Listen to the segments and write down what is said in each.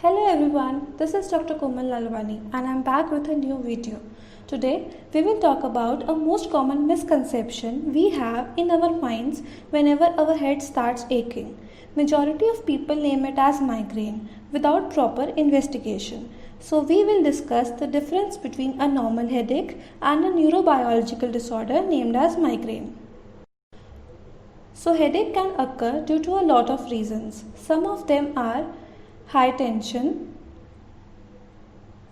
Hello everyone, this is Dr. Komal Lalwani and I am back with a new video. Today we will talk about a most common misconception we have in our minds whenever our head starts aching. Majority of people name it as migraine without proper investigation. So we will discuss the difference between a normal headache and a neurobiological disorder named as migraine. So headache can occur due to a lot of reasons. Some of them are high tension,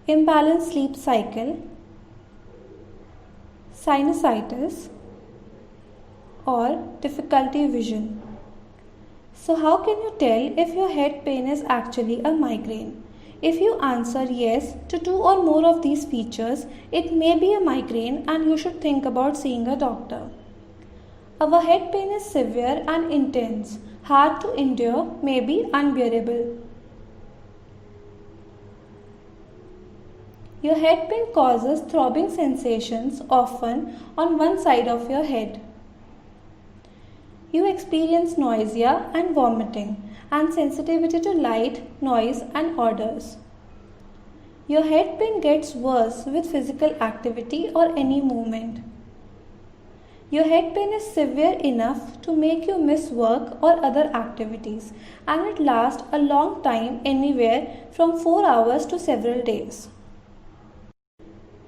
imbalanced sleep cycle, sinusitis, or difficulty vision. So how can you tell if your head pain is actually a migraine? If you answer yes to two or more of these features, it may be a migraine and you should think about seeing a doctor. Our head pain is severe and intense, hard to endure, maybe unbearable. Your head pain causes throbbing sensations, often on one side of your head. You experience nausea and vomiting and sensitivity to light, noise and odors. Your head pain gets worse with physical activity or any movement. Your head pain is severe enough to make you miss work or other activities, and it lasts a long time, anywhere from 4 hours to several days.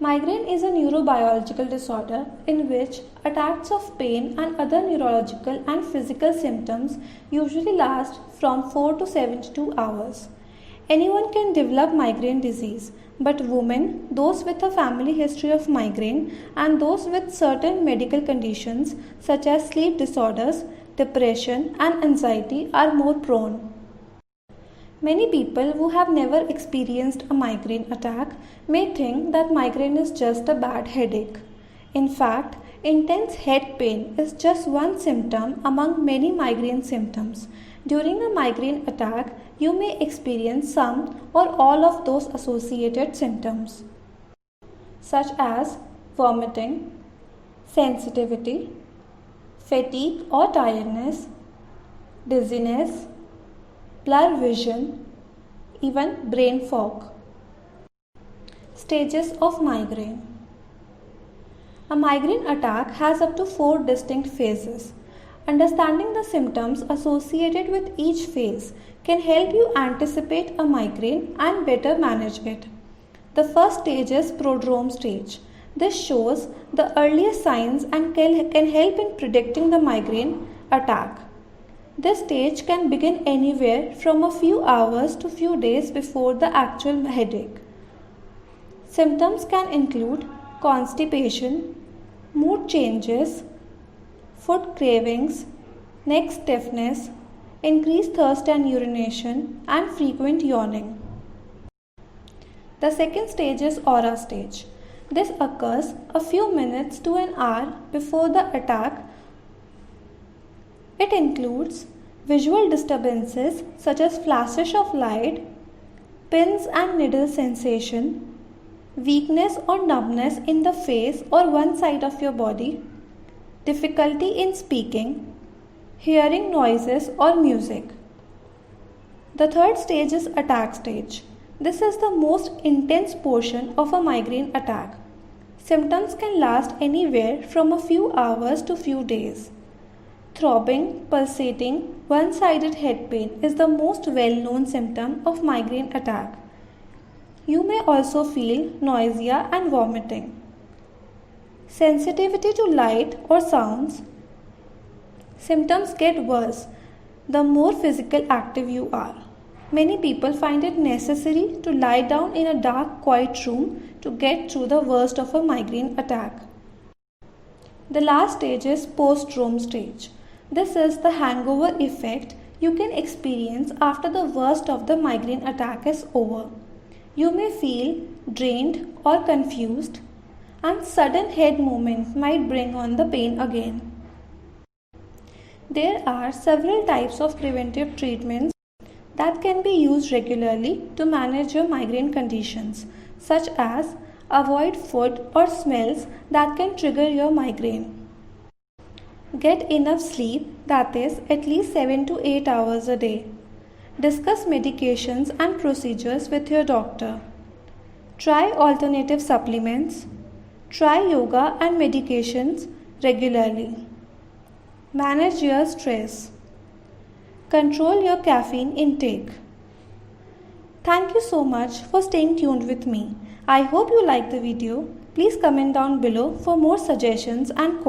Migraine is a neurobiological disorder in which attacks of pain and other neurological and physical symptoms usually last from 4 to 72 hours. Anyone can develop migraine disease, but women, those with a family history of migraine, and those with certain medical conditions such as sleep disorders, depression, and anxiety are more prone. Many people who have never experienced a migraine attack may think that migraine is just a bad headache. In fact, intense head pain is just one symptom among many migraine symptoms. During a migraine attack, you may experience some or all of those associated symptoms, such as vomiting, sensitivity, fatigue or tiredness, dizziness, blurred vision, even brain fog. Stages of migraine. A migraine attack has up to 4 distinct phases. Understanding the symptoms associated with each phase can help you anticipate a migraine and better manage it. The first stage is prodrome stage. This shows the earliest signs and can help in predicting the migraine attack. This stage can begin anywhere from a few hours to few days before the actual headache. Symptoms can include constipation, mood changes, food cravings, neck stiffness, increased thirst and urination, and frequent yawning. The second stage is aura stage. This occurs a few minutes to an hour before the attack. It includes visual disturbances such as flashes of light, pins and needle sensation, weakness or numbness in the face or one side of your body, difficulty in speaking, hearing noises or music. The third stage is attack stage. This is the most intense portion of a migraine attack. Symptoms can last anywhere from a few hours to few days. Throbbing, pulsating, one-sided head pain is the most well-known symptom of migraine attack. You may also feel nausea and vomiting. Sensitivity to light or sounds. Symptoms get worse the more physical active you are. Many people find it necessary to lie down in a dark, quiet room to get through the worst of a migraine attack. The last stage is post-drome stage. This is the hangover effect you can experience after the worst of the migraine attack is over. You may feel drained or confused, and sudden head movement might bring on the pain again. There are several types of preventive treatments that can be used regularly to manage your migraine conditions, such as avoid food or smells that can trigger your migraine. Get enough sleep, that is, at least 7 to 8 hours a day. Discuss medications and procedures with your doctor. Try alternative supplements. Try yoga and medications regularly. Manage your stress. Control your caffeine intake. Thank you so much for staying tuned with me. I hope you liked the video. Please comment down below for more suggestions and questions.